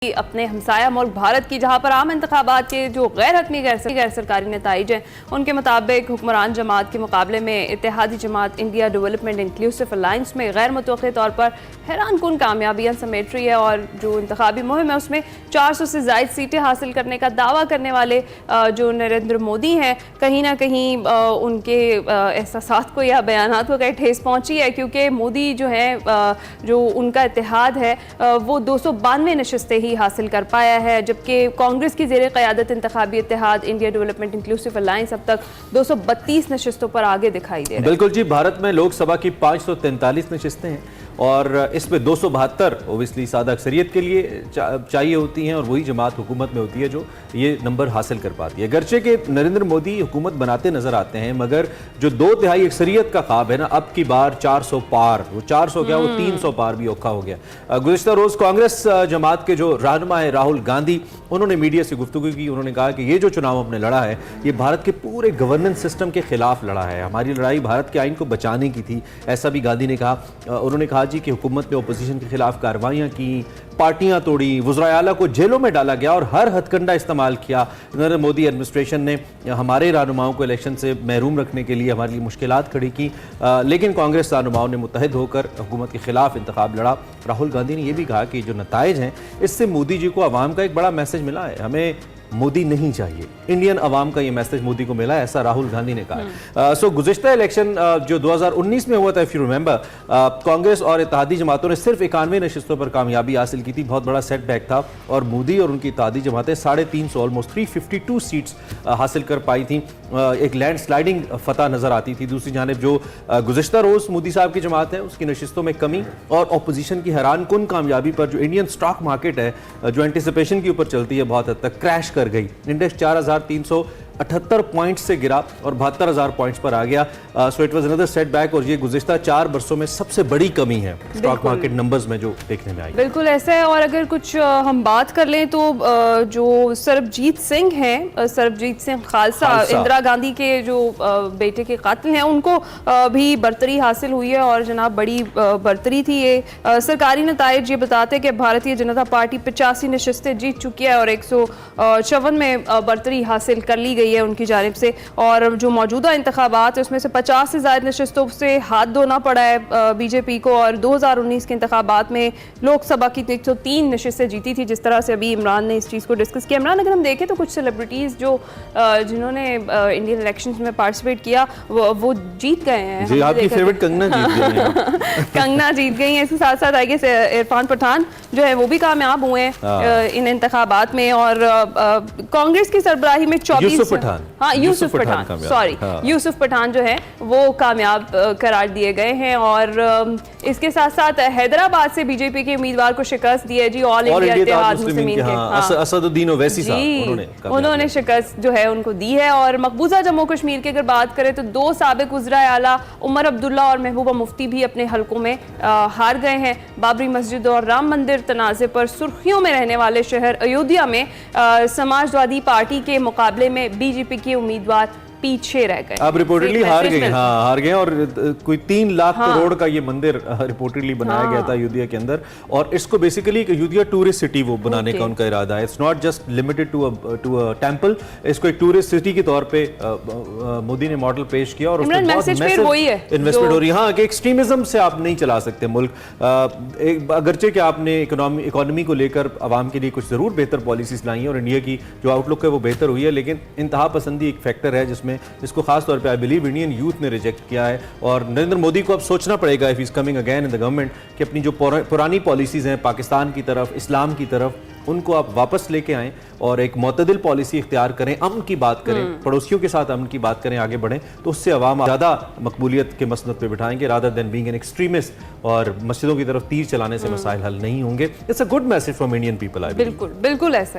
अपने हमसाया मुल्क भारत की, जहां पर आम इंतखाबात के जो गैर हतमी गैर सरकारी नताइज हैं उनके मुताबिक हुक्मरान जमात के मुकाबले में इत्तेहादी जमात इंडिया डेवलपमेंट इंक्लूसिव अलायंस में गैर मुतवक्किल तौर पर हैरान कुन कामयाबियां समेट रही है और जो इंतखाबी मुहिम है उसमें 400 से ज़ायद सीटें हासिल करने का दावा करने वाले जो नरेंद्र मोदी हैं, कहीं ना कहीं उनके एहसासात को या बयानात को कहीं ठेस पहुँची है, क्योंकि मोदी जो है जो उनका इत्तेहाद है वो 292 नशस्तें ही हासिल कर पाया है, जबकि कांग्रेस की ज़ेरे क़यादत इंतखाबी इत्तेहाद इंडिया डेवलपमेंट इंक्लूसिव अलायंस अब तक 232 नशस्तों पर आगे दिखाई दे रहा है। बिल्कुल जी, भारत में लोकसभा की 543 नशस्तें हैं और इसमें 272 ओबियसली सादा अक्सरियत के लिए चाहिए होती हैं और वही जमात हुकूमत में होती है जो ये नंबर हासिल कर पाती है। अगरचे कि नरेंद्र मोदी हुकूमत बनाते नजर आते हैं, मगर जो 2/3 अक्सरियत का ख्वाब है ना, अब की बार 400 पार, वो 400 क्या वो 300 पार भी औखा हो गया। गुज़िश्ता रोज़ कांग्रेस जमात के जो रहनुमा है राहुल गांधी, उन्होंने मीडिया से गुफ्तगू की। उन्होंने कहा कि ये जो चुनाव हमने लड़ा है ये भारत के पूरे गवर्नेंस सिस्टम के खिलाफ लड़ा है, हमारी लड़ाई भारत के आइन को बचाने की थी, ऐसा भी गांधी ने कहा। उन्होंने कहा जी कि हुकूमत ने अपोजिशन के खिलाफ कार्रवाइयाँ की, पार्टियां तोड़ी, वज़राए आला को जेलों में डाला गया और हर हथकंडा इस्तेमाल किया। नरेंद्र मोदी एडमिनिस्ट्रेशन ने हमारे रहनुमाओं को इलेक्शन से महरूम रखने के लिए हमारे लिए मुश्किलात खड़ी की, लेकिन कांग्रेस रहनुमाओं ने मुत्तहिद होकर हुकूमत के खिलाफ इंतखाब लड़ा। राहुल गांधी ने यह भी कहा कि जो नताइज हैं इससे मोदी जी को आवाम का एक बड़ा मैसेज मिला है, हमें मोदी नहीं चाहिए, इंडियन अवाम का ये मैसेज मोदी को मिला है, ऐसा राहुल गांधी ने कहा। सो गुज़िश्ता इलेक्शन जो 2019 में हुआ था, इफ यू रिमेंबर, कांग्रेस और इत्तेहादी जमातों ने सिर्फ 91 नशस्तों पर कामयाबी हासिल की थी, बहुत बड़ा सेटबैक था और मोदी और उनकी इत्तेहादी जमातें 350 ऑलमोस्ट 352 सीट्स हासिल कर पाई थी। एक लैंड स्लाइडिंग फतह नजर आती थी। दूसरी जानिब जो गुज़िश्ता रोज़ मोदी साहब की जमात है उसकी नशस्तों में कमी और अपोजिशन की हैरान कुन कामयाबी पर जो इंडियन स्टॉक मार्केट है जो एंटिसिपेशन के ऊपर चलती है बहुत हद तक क्रैश कर गई। इंडेक्स 4378 पॉइंट्स से गिरा और 72,000 पॉइंट्स पर आ गया। So it was another setback और ये गुज़िश्ता 4 बरसों में सबसे बड़ी कमी है स्टॉक मार्केट नंबर्स में जो देखने में आई। बिल्कुल ऐसा है। और अगर कुछ हम बात कर लें तो जो सरबजीत सिंह हैं, सरबजीत सिंह खालसा, इंदिरा गांधी के जो बेटे के कातिल हैं, उनको भी बरतरी हासिल हुई है और जनाब बड़ी बरतरी थी ये। सरकारी नताइज ये बताते हैं कि भारतीय जनता पार्टी 85 नशस्तें जीत चुकी है और 154 में बरतरी हासिल कर ली गई है उनकी जानिब से। और जो मौजूदा इंतखाबात है उसमें से 50 से ज़्यादा नशस्तों से हाथ धोना पड़ा है बीजेपी को और 2019 के इंतखाबात में लोकसभा की 103 नशस्तें जीती थी, जिस तरह से अभी इमरान ने इस चीज़ को डिस्कस किया। इमरान, अगर हम देखें तो कुछ सेलिब्रिटीज़ जो जिन्होंने इंडियन इलेक्शन में पार्टिसिपेट किया वो जीत गए हैं। जी, आपकी फेवरेट कंगना जीत गई है। कंगना जीत गई हैं। इसके साथ साथ आगे से इरफान पठान जो है वो भी कामयाब हुए हैं इन इंतखाबात में और कांग्रेस की सरबराही में 24 यूसुफ पठान जो है वो कामयाब करार दिए गए हैं। और इसके साथ साथ हैदराबाद से बीजेपी के उम्मीदवार को शिकस्त दी है जी, ऑल इंडिया इत्तेहाद मुस्लिमीन के असदुद्दीन ओवैसी साहब, उन्होंने शिकस्त जो है उनको दी है। और मकबूजा जम्मू कश्मीर की अगर बात करें तो 2 साबिक वज़राए आला उमर अब्दुल्ला और महबूबा मुफ्ती भी अपने हलकों में हार गए हैं। बाबरी मस्जिद और राम मंदिर तनाज़े पर सुर्खियों में रहने वाले शहर अयोध्या में समाजवादी पार्टी के मुकाबले में बीजेपी के उम्मीदवार पीछे रह गए। अब रिपोर्टेडली हार गए और कोई 3 लाख करोड़ का ये मंदिर रिपोर्टेडली बनाया गया था अयोध्या के अंदर और इसको बेसिकली अयोध्या टूरिस्ट सिटी वो बनाने का उनका इरादा है। It's not just limited to a temple, इसको एक टूरिस्ट सिटी के तौर पे मोदी ने मॉडल पेश किया और उसमें बहुत मैसिव इन्वेस्टमेंट हो रही है। हाँ, कि एक्सट्रीमिज्म से आप नहीं चला सकते मुल्क, अगरचे कि आपने इकोनॉमी को लेकर आवाम के लिए कुछ जरूर बेहतर पॉलिसीज लाई हैं और इंडिया की जो आउटलुक है वो बेहतर हुई है, लेकिन इंतहा पसंदी एक फैक्टर है जिसको खास तौर पे आई बिलीव इंडियन यूथ ने रिजेक्ट किया है। और नरेंद्र मोदी को अब सोचना पड़ेगा if is coming again in the government कि अपनी जो पुरानी पॉलिसीज हैं पाकिस्तान की तरफ, इस्लाम की तरफ, उनको आप वापस लेके आएं और एक मुतदिल पॉलिसी इख्तियार करें, अमन की बात करें, पड़ोसियों के साथ अमन की बात करें, आगे बढ़ें, तो उससे अवाम ज़्यादा मकबूलियत के मसनद पे बिठाएंगे rather than being an extremist और मस्जिदों की तरफ तीर चलाने से मसाइल हल नहीं होंगे। It's a good message from Indian people. बिल्कुल ऐसा है।